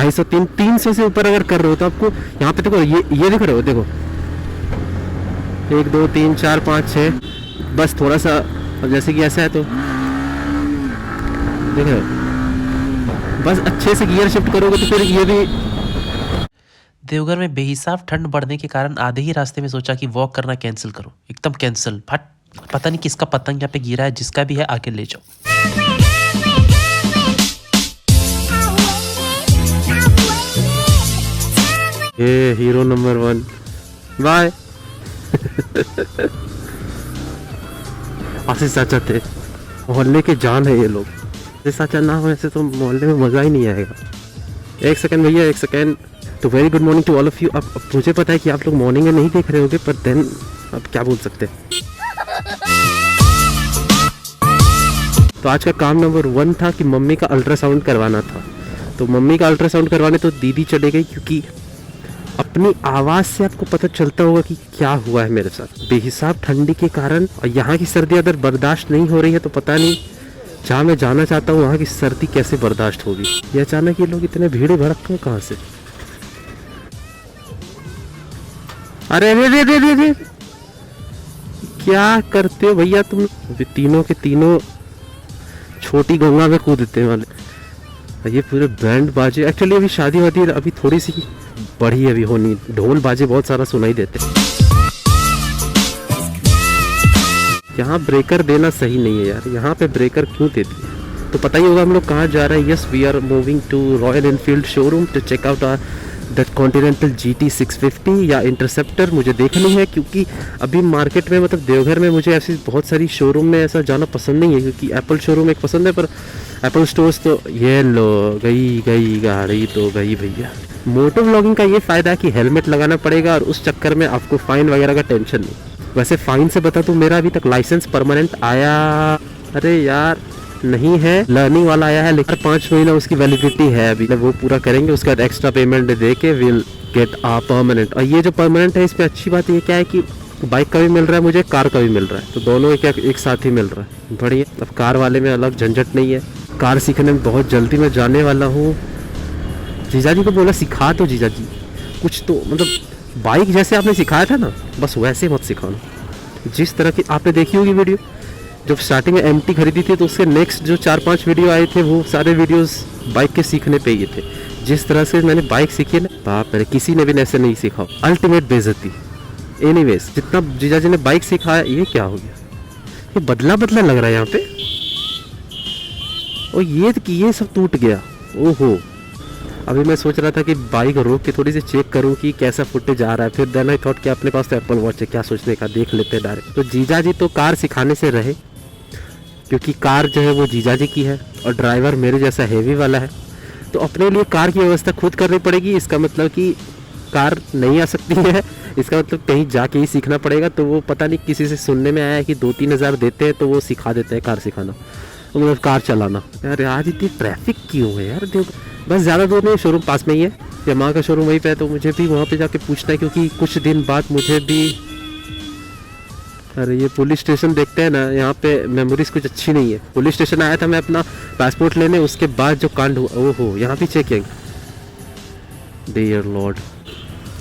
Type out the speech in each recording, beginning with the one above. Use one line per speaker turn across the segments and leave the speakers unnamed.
250 300 से ऊपर अगर कर रहे हो तो आपको यहाँ पे देखो, ये दिख रहे हो, देखो 1 2 3 4 5 6, बस थोड़ा सा अब जैसे कि ऐसा है तो देख रहे हो, बस अच्छे से गियर शिफ्ट करोगे तो फिर ये भी।
देवघर में बेहिसाब ठंड बढ़ने के कारण आधे ही रास्ते में सोचा कि वॉक करना कैंसिल करो, एकदम कैंसिल। फट, पता नहीं किसका पतंग यहाँ पे गिरा है, जिसका भी है आके ले जाओ।
ये हीरो नंबर 1 बाय। आशीष चाचा थे, मोहल्ले के जान है ये लोग। आशीष चाचा ना हो ऐसे तो मोहल्ले में मज़ा ही नहीं आएगा। एक सेकंड भैया, एक सेकंड। तो very good morning to all of you. अब मुझे पता है कि आप लोग मॉर्निंग में नहीं देख रहे होगे, पर देन अब क्या बोल सकते हैं। तो आज का काम नंबर 1 था कि मम्मी का अल्ट्रासाउंड करवाना था। तो मम्मी का अल्ट्रासाउंड करवाने तो दीदी चले गई, क्योंकि अपनी आवाज़ से आपको पता चलता होगा कि क्या हुआ है मेरे साथ। बेहिसाब ठंडी के कारण, और यहाँ की सर्दी अगर बर्दाश्त नहीं हो रही है तो पता नहीं जहाँ मैं जाना चाहता हूँ वहाँ की सर्दी कैसे बर्दाश्त होगी। ये अचानक ये लोग इतने भीड़ भड़क क्यों, कहाँ से? अरे अरे अरे अरे अरे, क्या करते हो भैया तुम? तीनों के तीनों छोटी गंगा में कूदते वाले। ये पूरे बैंड बाजे, एक्चुअली अभी शादी वादी अभी थोड़ी सी बढ़ी अभी होनी, ढोल बाजे बहुत सारा सुनाई देते। यहाँ ब्रेकर देना सही नहीं है यार, यहाँ पे ब्रेकर क्यों देती है? तो पता ही होगा हम लोग कहाँ जा रहे हैं। Yes, we are moving to Royal Enfield showroom to check out that Continental GT 650 या इंटरसेप्टर। मुझे देखनी है, क्योंकि अभी मार्केट में मतलब देवघर में मुझे ऐसी बहुत सारी शोरूम में ऐसा जाना पसंद नहीं है, क्योंकि एप्पल शोरूम एक पसंद है, पर एप्पल स्टोर्स तो ये लो गई गाड़ी तो गई भैया। मोटो व्लॉगिंग का ये फ़ायदा है कि हेलमेट लगाना पड़ेगा, और उस चक्कर में आपको फ़ाइन वगैरह का टेंशन नहीं। वैसे फ़ाइन से बता दूँ, मेरा अभी तक लाइसेंस परमानेंट आया, अरे यार नहीं है, लर्निंग वाला आया है, लेकिन 5 महीना उसकी वैलिडिटी है अभी, वो पूरा करेंगे, उसके बाद एक्स्ट्रा पेमेंट दे के विल गेट परमानेंट। और ये जो परमानेंट है, इसमें अच्छी बात ये क्या है कि बाइक का भी मिल रहा है मुझे, कार का भी मिल रहा है, तो दोनों एक साथ ही मिल रहा है, बढ़िया। अब कार वाले में अलग झंझट नहीं है। कार सीखने में बहुत जल्दी मैं जाने वाला हूँ। जीजा जी को बोला सिखा दो जीजा जी कुछ, तो मतलब बाइक जैसे आपने सिखाया था ना, बस वैसे मत सिखाना। जिस तरह की आपने देखी होगी वीडियो, जब स्टार्टिंग में MT खरीदी थी तो उसके नेक्स्ट जो 4-5 वीडियो आए थे, वो सारे वीडियोस बाइक के सीखने पे ही थे। जिस तरह से मैंने बाइक सीखी ना, बाप रे, किसी ने भी ऐसे नहीं सीखा, अल्टीमेट बेइज्जती। एनीवेज, जितना जीजा जी ने बाइक सिखाया, ये क्या हो गया? ये बदला बदला लग रहा है यहाँ पे। और ये सब टूट गया, ओहो। अभी मैं सोच रहा था कि बाइक रोक के थोड़ी सी चेक करूं कि कैसा फुटेज आ रहा है, फिर देन आई थॉट कि अपने पास तो एप्पल वॉच है, क्या सोचने का, देख लेते हैं डायरेक्ट। तो जीजा जी तो कार सिखाने से रहे, क्योंकि कार जो है वो जीजा जी की है, और ड्राइवर मेरे जैसा हेवी वाला है, तो अपने लिए कार की व्यवस्था खुद करनी पड़ेगी। इसका मतलब कि कार नहीं आ सकती है, इसका मतलब कहीं जाके ही सीखना पड़ेगा। तो वो पता नहीं किसी से सुनने में आया है कि 2-3 हज़ार देते हैं तो वो सिखा देते हैं कार सिखाना, मतलब कार चलाना। यार आज इतनी ट्रैफिक क्यों है यार? देखो, बस ज़्यादा दूर नहीं, शोरूम पास में ही है, यामाहा का शोरूम वहीं पे है, तो मुझे भी वहाँ पे जाके पूछना है, क्योंकि कुछ दिन बाद मुझे भी। अरे ये पुलिस स्टेशन देखते हैं ना, यहाँ पे मेमोरीज कुछ अच्छी नहीं है। पुलिस स्टेशन आया था मैं अपना पासपोर्ट लेने, उसके बाद जो कांड हुआ, ओहो, यहाँ भी checking. Dear Lord,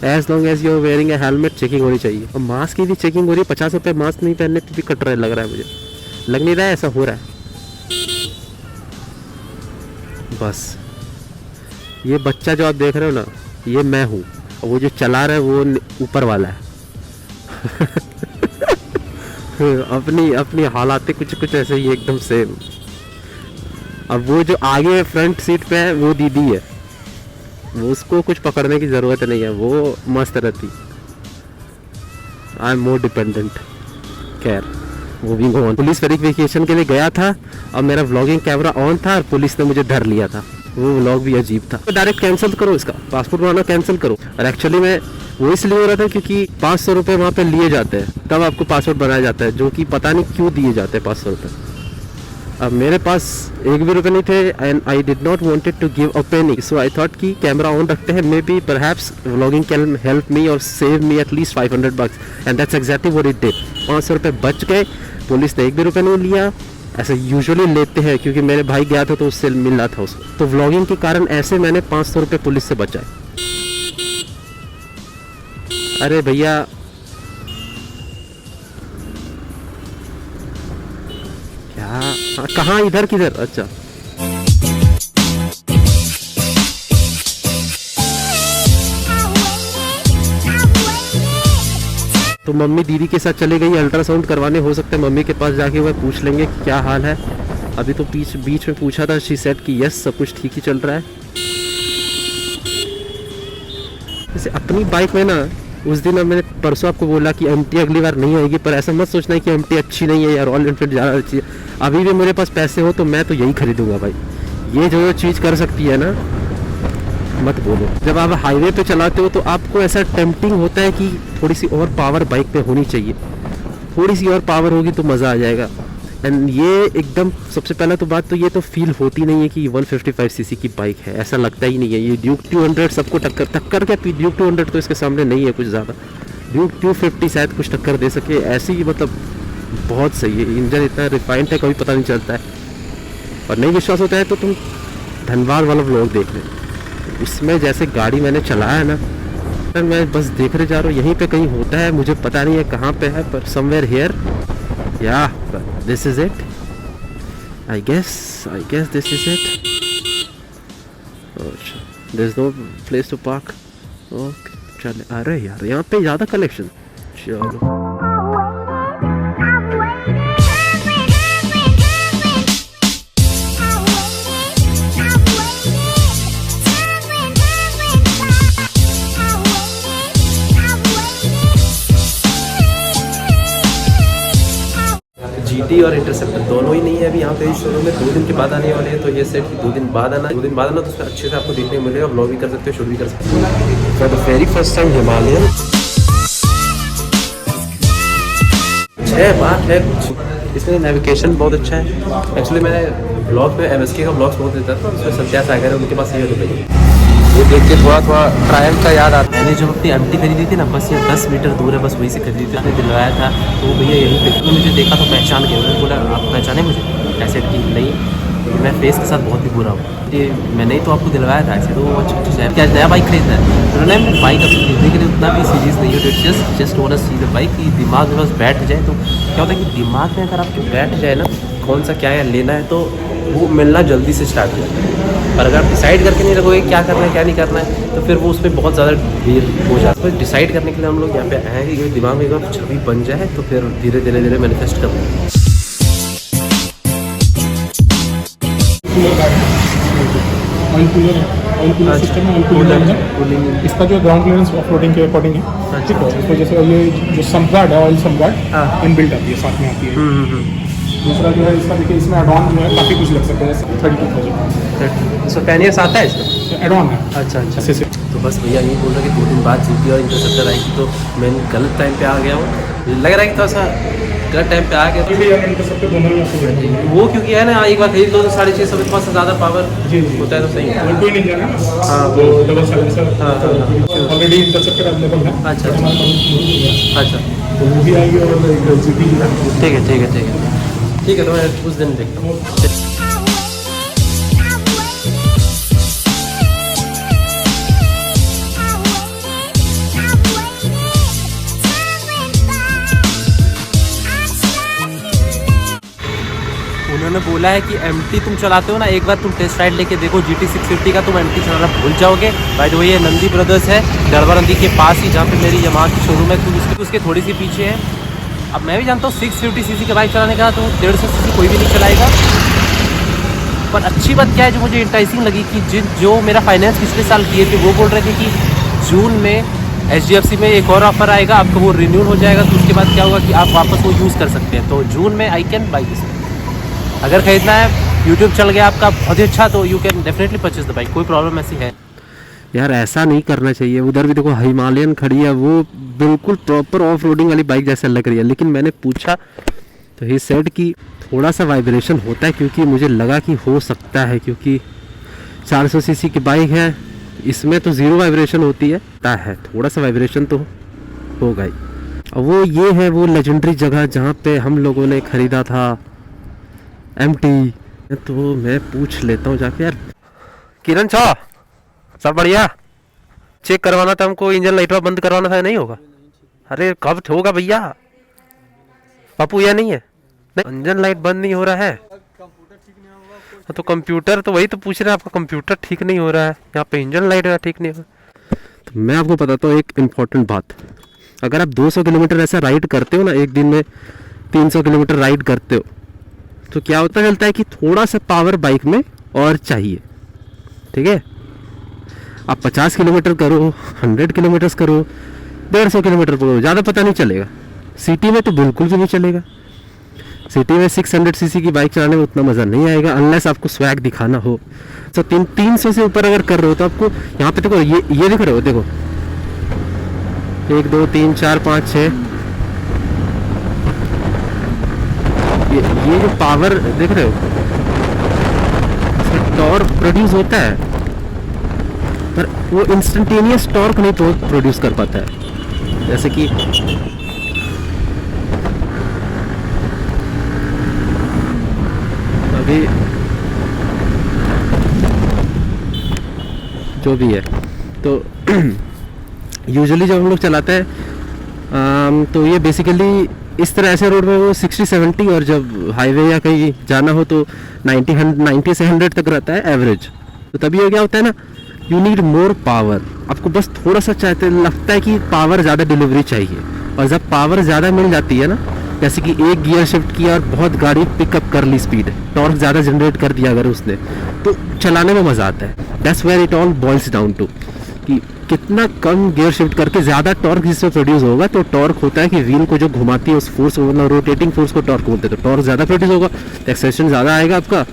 as long as you are wearing a helmet, checking होनी चाहिए। और मास्क की भी चेकिंग हो रही है। 50 रुपये मास्क नहीं पहनने पर भी कट रहा है, लग रहा है मुझे, लग नहीं रहा है ऐसा हो रहा है। बस ये बच्चा जो आप देख रहे हो ना, ये मैं हूँ, और वो जो चला रहा है वो ऊपर वाला है। अपनी हालात कुछ ऐसे ही एकदम सेम। अब वो जो आगे फ्रंट सीट पे है वो दीदी है, वो उसको कुछ पकड़ने की ज़रूरत नहीं है, वो मस्त रहती। I am more dependent. खैर, मूविंग ऑन। पुलिस वेरिफिकेशन के लिए गया था, और मेरा व्लॉगिंग कैमरा ऑन था, और पुलिस ने मुझे धर लिया था। वो व्लॉग भी अजीब था। तो डायरेक्ट कैंसिल करो, इसका पासपोर्ट बनाना कैंसिल करो। और एक्चुअली मैं वो इसलिए हो रहा था क्योंकि 500 रुपये वहाँ पे लिए जाते हैं, तब आपको पासपोर्ट बनाया जाता है, जो कि पता नहीं क्यों दिए जाते हैं 500 रुपये। अब मेरे पास एक भी रुपये नहीं थे, and I did not wanted to give a penny, so I thought कि कैमरा ऑन रखते हैं, may be perhaps vlogging can help me और save me at least $500, and that's exactly what it did. 500 रुपये बच गए, पुलिस ने एक भी रुपये नहीं लिया, ऐसे यूजुअली लेते हैं, क्योंकि मेरे भाई गया था तो उससे मिल रहा था उसको। तो व्लॉगिंग के कारण ऐसे मैंने 500 रुपये पुलिस से बचाए। अरे भैया क्या, हाँ, कहाँ, इधर किधर? अच्छा, तो मम्मी दीदी के साथ चले गई अल्ट्रासाउंड करवाने। हो सकता है मम्मी के पास जाके वह पूछ लेंगे क्या हाल है। अभी तो बीच में पूछा था, शी सेड कि यस सब कुछ ठीक ही चल रहा है। जैसे अपनी बाइक में ना, उस दिन मैंने परसों आपको बोला कि एमटी अगली बार नहीं आएगी, पर ऐसा मत सोचना है कि एमटी अच्छी नहीं है या रॉयल एनफील्ड ज़्यादा अच्छी है। अभी भी मेरे पास पैसे हो तो मैं तो यही खरीदूंगा भाई। ये जो चीज़ कर सकती है ना, मत बोलो। जब आप हाईवे पे चलाते हो तो आपको ऐसा टेम्पटिंग होता है कि थोड़ी सी और पावर बाइक पे होनी चाहिए, थोड़ी सी और पावर होगी तो मज़ा आ जाएगा। एंड ये एकदम सबसे पहला तो बात तो ये तो फील होती नहीं है कि 155 सीसी की बाइक है, ऐसा लगता ही नहीं है। ये ड्यूक 200 सबको टक्कर क्या, ड्यूक 200 तो इसके सामने नहीं है कुछ ज़्यादा। ड्यूक 250 शायद कुछ टक्कर दे सके, ऐसी ही मतलब बहुत सही है। इंजन इतना रिफाइंड है, कभी पता नहीं चलता है। और नहीं विश्वास होता है तो तुम धनबाद वाला व्लॉग देख लें, उसमें जैसे गाड़ी मैंने चलाया है ना, मैं बस देख रहे जा रहा हूँ, यहीं पे कहीं होता है, मुझे पता नहीं है कहाँ पे है, पर समवेयर हियर, या this is it, I guess this is it. There is no place to park. Okay चले, अरे यार यहाँ पे ज़्यादा कलेक्शन। चलो GT और इंटरसेप्टर दोनों ही नहीं है अभी यहाँ पे इस शोरूम में। 2 दिन के बाद आने वाले हैं, तो ये सेट 2 दिन बाद आना, 2 दिन बाद आना तो उसमें अच्छे से आपको देखने को मिलेगा। व्लॉग भी कर सकते हो, शूट भी कर सकते हो। For the very first time Himalayan 6 बात है कुछ। इसमें नेविगेशन बहुत अच्छा है। एक्चुअली मैंने ब्लॉग में MSK का ब्लॉग्स बहुत देता था, उसमें संध्या सागर है, उनके पास ये होता है। वो देख के थोड़ा ट्रायल का याद आता है। मैंने जब अपनी MT खरीदी थी ना, बस ये 10 मीटर दूर है, बस वहीं से खरीदी थी। मैंने दिलवाया था तो भैया यहीं पे तो मुझे देखा तो पहचान गया। मैंने बोला आप पहचाने मुझे? कैसेट की नहीं, मैं फेस के साथ बहुत ही बुरा हूँ। ये मैंने ही तो आपको दिलवाया था ऐसे। तो अच्छा क्या नया बाइक खरीदना है? उन्होंने बाइक अब खरीदने के लिए उतना भी सीरीज नहीं हो, just want to see the bike. कि दिमाग में बस बैठ जाए तो क्या होता है कि दिमाग में अगर आपके बैठ जाए ना कौन सा क्या है लेना है, तो वो मिलना जल्दी से स्टार्ट हो जाता है। पर अगर आप डिसाइड करके नहीं रखोगे क्या करना है क्या नहीं करना है, तो फिर वो उसमें बहुत ज़्यादा देर हो जाता है। डिसाइड करने के लिए हम लोग यहाँ पे आए हैं कि दिमाग में अगर छवि बन जाए तो फिर धीरे धीरे मैनिफेस्ट करना है।
ऑयल कूलर सिस्टम है, कूलिंग। इसका जो ग्राउंड क्लियरेंस ऑफ रोडिंग के अकॉर्डिंग है, ठीक है। इसको जैसे ये जो सम्गार्ड है, ऑयल सम्गार्ड इनबिल्ट आती है, साथ में आती है। दूसरा जो है इसका देखिए, इसमें एडॉन जो है काफ़ी कुछ लग सकता है, जैसे 32,000।
सो 10 years आता है इसमें
एडॉन है।
अच्छा
ऐसे से।
तो बस भैया यही बोल रहा है कि 2 दिन बाद GT और इंटरसेप्टर आएगी, तो मैं गलत टाइम पे आ गया हूँ। मुझे लग रहा है कि थोड़ा सा गलत टाइम पे आ गया।
इंटरसेप्टर दोनों ही आपको मिल जाएंगे।
वो क्योंकि है ना, एक बार खरीद लो तो 650 के पास ज़्यादा पावर
जी
होता है, तो सही है।
कोई नहीं जाना।
हाँ,
वो डबल साइलेंसर
हाँ,
ऑलरेडी इंटरसेप्टर अवेलेबल है।
अच्छा अच्छा,
तो वो भी आएगी और GT भी है।
ठीक है, तो मैं उस दिन देखता हूँ।
उन्होंने बोला है कि MT तुम चलाते हो ना, एक बार तुम टेस्ट राइड लेके देखो GT 650 का, तुम MT चलाना भूल जाओगे। बाय द वे ये नंदी ब्रदर्स है, गढ़वा नंदी के पास ही, जहाँ पे मेरी यमाहा की शोरूम है, तो उसके थोड़ी सी पीछे है। अब मैं भी जानता हूँ 650 सीसी का बाइक चलाने का तो 150 सीसी कोई भी नहीं चलाएगा। पर अच्छी बात क्या है जो मुझे इंटाइसिंग लगी कि जो मेरा फाइनेंस पिछले साल किए थे वो बोल रहे थे कि जून में HDFC में एक और ऑफर आएगा, आपको वो रिन्यू हो जाएगा, तो उसके बाद क्या होगा कि आप वापस वो यूज़ कर सकते हैं। तो जून में आई कैन बाई दिस। अगर खरीदना है, यूट्यूब चल गया आपका बहुत ही अच्छा, तो you can definitely purchase the bike, कोई प्रॉब्लम ऐसी है
यार। ऐसा नहीं करना चाहिए। उधर भी देखो हिमालयन खड़ी है, वो बिल्कुल प्रॉपर ऑफ रोडिंग वाली बाइक जैसा लग रही है। लेकिन मैंने पूछा तो ही सेड कि थोड़ा सा वाइब्रेशन होता है, क्योंकि मुझे लगा कि हो सकता है क्योंकि 400 सीसी की बाइक है, इसमें तो 0 वाइब्रेशन होती है, थोड़ा सा वाइब्रेशन तो होगा ही। और वो ये है वो लेजेंडरी जगह जहाँ पे हम लोगों ने ख़रीदा था एम्प्टी। तो मैं पूछ लेता हूँ जाके यार। किरण छा सब बढ़िया? चेक करवाना था हमको, इंजन लाइट बंद करवाना था, नहीं होगा? अरे कब होगा भैया? पप्पू यह नहीं है, नहीं इंजन लाइट बंद नहीं हो रहा है। तो कंप्यूटर, तो वही तो पूछ रहे हैं, आपका कंप्यूटर ठीक नहीं हो रहा है, यहाँ पे इंजन लाइट ठीक नहीं हो रहा। तो मैं आपको बताता हूँ एक इम्पॉर्टेंट बात। अगर आप 200 किलोमीटर ऐसा राइड करते हो ना, एक दिन में 300 किलोमीटर राइड करते हो, तो क्या होता चलता है कि थोड़ा सा पावर बाइक में और चाहिए, ठीक है? आप 50 किलोमीटर करो, 100 किलोमीटर करो, 150 किलोमीटर करो, ज़्यादा पता नहीं चलेगा। सिटी में तो बिल्कुल भी नहीं चलेगा। सिटी में 600 सीसी की बाइक चलाने में उतना मज़ा नहीं आएगा, अनलेस आपको स्वैग दिखाना हो। तो 300 से ऊपर अगर कर रहे हो तो आपको यहाँ पे देखो, ये दिख रहे हो, देखो 1 2 3 4 5 6, ये जो पावर देख रहे हो, इसमें टॉर्क प्रोड्यूस होता है, पर वो इंस्टेंटेनियस टॉर्क नहीं प्रोड्यूस कर पाता है। जैसे कि अभी जो भी है, तो यूजुअली जब हम लोग चलाते हैं तो ये बेसिकली इस तरह ऐसे रोड में वो 60-70, और जब हाईवे या कहीं जाना हो तो 90 से 100 तक रहता है एवरेज। तो तभी ये क्या होता है ना, यू नीड मोर पावर। आपको बस थोड़ा सा चाहते लगता है कि पावर ज़्यादा डिलीवरी चाहिए, और जब पावर ज़्यादा मिल जाती है ना, जैसे कि एक गियर शिफ्ट किया और बहुत गाड़ी पिकअप कर ली, स्पीड टॉर्क ज़्यादा जनरेट कर दिया अगर उसने, तो चलाने में मज़ा आता है। That's where it all boils down to, कि कितना कम गियर शिफ्ट करके ज़्यादा टॉर्क जिससे प्रोड्यूस होगा। तो टॉर्क होता है कि व्हील को जो घुमाती है उस फोर्स को, मतलब रोटेटिंग फोर्स को टॉर्क बोलते हैं। तो टॉर्क ज़्यादा प्रोड्यूस होगा, एक्सेलरेशन ज़्यादा आएगा आपका,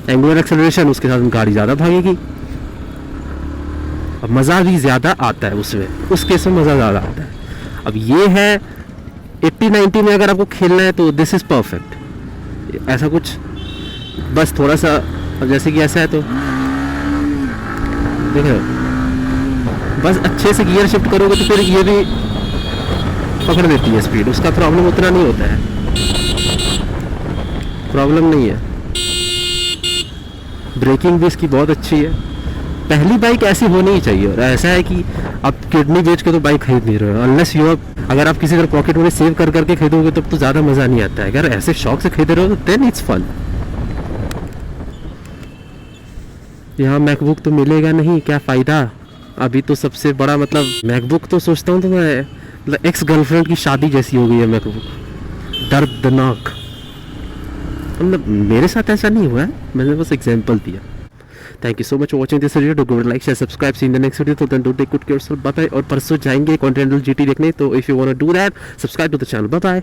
एंगुलर एक्सेलरेशन, उसके साथ गाड़ी ज़्यादा भागेगी, अब मज़ा भी ज़्यादा आता है उसमें, उस केस में मज़ा ज़्यादा आता है। अब ये है 80-90 में अगर आपको खेलना है तो दिस इज़ परफेक्ट। ऐसा कुछ बस थोड़ा सा, अब जैसे कि ऐसा है तो देख रहे हो, बस अच्छे से गियर शिफ्ट करोगे तो फिर ये भी पकड़ देती है स्पीड, उसका प्रॉब्लम उतना नहीं होता है, प्रॉब्लम नहीं है। ब्रेकिंग भी इसकी बहुत अच्छी है। पहली बाइक ऐसी होनी ही चाहिए। और ऐसा है कि आप किडनी बेच के तो बाइक खरीद नहीं रहे हो, अनलेस यू अगर आप किसी तरह पॉकेट मनी सेव कर करके खरीदोगे तब तो ज़्यादा मज़ा नहीं आता है। अगर ऐसे शौक से खरीद रहे हो तो देन इट्स फन। यहाँ मैकबुक तो मिलेगा नहीं, क्या फ़ायदा। अभी तो सबसे बड़ा मतलब मैकबुक तो सोचता हूँ तो मैं मतलब एक्स गर्लफ्रेंड की शादी जैसी हो गई है मैकबुक, दर्दनाक। मतलब मेरे साथ ऐसा नहीं हुआ है, मैंने बस एग्जांपल दिया। Thank you so much for watching this video. Don't like share subscribe, see in the next video. तो then do take good care of yourself, bye bye. और परसों जाएंगे कॉन्टिनेंटल जीटी देखने, तो if you want to do that subscribe to the channel. Bye bye.